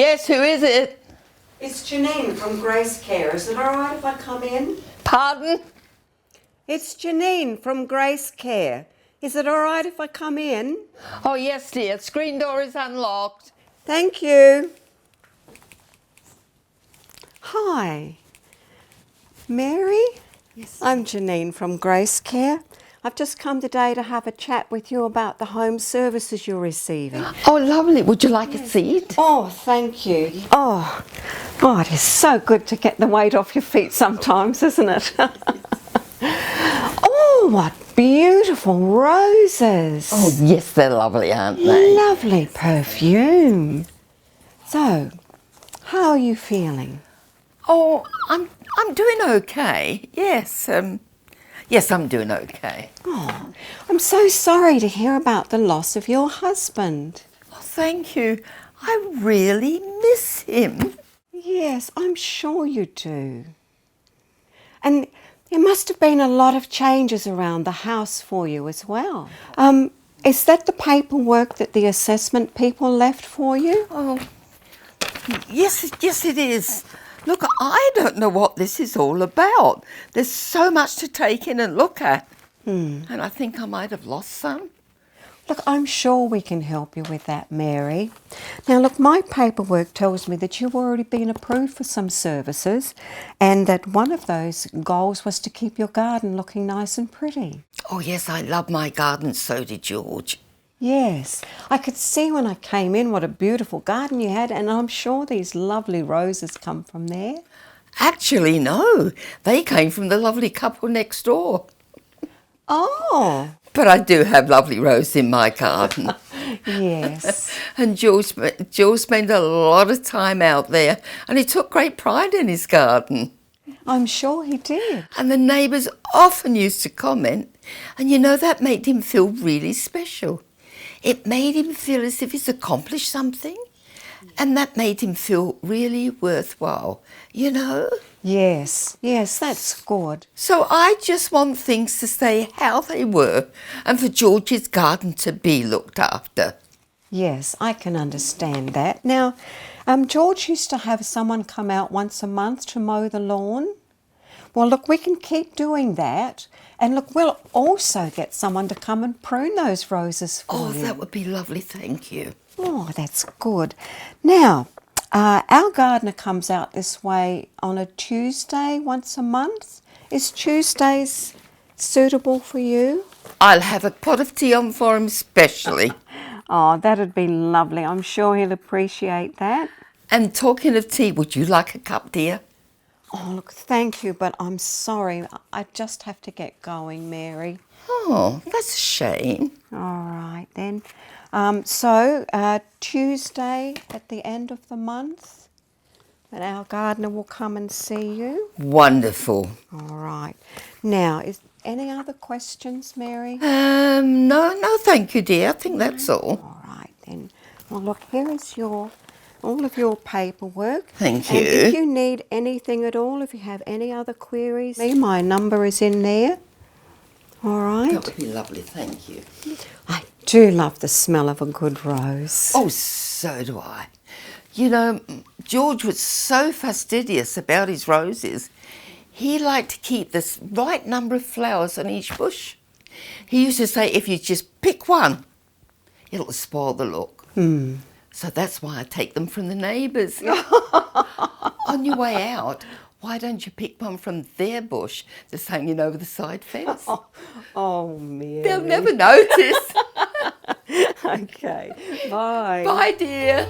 Yes, who is it? It's Janine from Grace Care. Is it all right if I come in? Pardon? It's Janine from Grace Care. Is it all right if I come in? Oh, yes, dear. Screen door is unlocked. Thank you. Hi. Mary? Yes. I'm Janine from Grace Care. I've just come today to have a chat with you about the home services you're receiving. Oh, lovely. Would you like a seat? Oh, thank you. Oh, it is so good to get the weight off your feet sometimes, isn't it? Oh, what beautiful roses. Oh, yes, they're lovely, aren't they? Lovely perfume. So, how are you feeling? Oh, I'm doing okay. Yes, yes, I'm doing okay. Oh, I'm so sorry to hear about the loss of your husband. Oh, thank you. I really miss him. Yes, I'm sure you do. And there must have been a lot of changes around the house for you as well. Is that the paperwork that the assessment people left for you? Oh, yes, it is. Look, I don't know what this is all about. There's so much to take in and look at. And I think I might have lost some. Look, I'm sure we can help you with that, Mary. Now, look, my paperwork tells me that you've already been approved for some services and that one of those goals was to keep your garden looking nice and pretty. Oh, yes, I love my garden, so did George. Yes, I could see when I came in what a beautiful garden you had, and I'm sure these lovely roses come from there. Actually, no. They came from the lovely couple next door. Oh, But I do have lovely roses in my garden. yes. And George spent a lot of time out there, and he took great pride in his garden. I'm sure he did. And the neighbours often used to comment, and you know, that made him feel really special. It made him feel as if he's accomplished something, and that made him feel really worthwhile, you know? Yes, that's good. So I just want things to stay how they were and for George's garden to be looked after. Yes, I can understand that. Now, George used to have someone come out once a month to mow the lawn. Well, look, we can keep doing that. And look, we'll also get someone to come and prune those roses for you. Oh, that would be lovely, thank you. Oh, that's good. Now, our gardener comes out this way on a Tuesday once a month. Is Tuesdays suitable for you? I'll have a pot of tea on for him specially. Oh, that'd be lovely. I'm sure he'll appreciate that. And talking of tea, would you like a cup, dear? Oh, look, thank you, but I'm sorry. I just have to get going, Mary. Oh, that's a shame. All right, then. So, Tuesday at the end of the month, and our gardener will come and see you. Wonderful. All right. Now, is any other questions, Mary? No, thank you, dear. I think that's all. All right, then. Well, look, here is all of your paperwork. Thank And you. if you need anything at all, if you have any other queries, my number is in there. All right. That would be lovely, thank you. I do love the smell of a good rose. Oh, so do I. You know, George was so fastidious about his roses. He liked to keep the right number of flowers on each bush. He used to say, if you just pick one, it'll spoil the look. So that's why I take them from the neighbours. On your way out, why don't you pick one from their bush that's hanging over the side fence? Oh, Mary. They'll never notice. Okay. Bye. Bye, dear.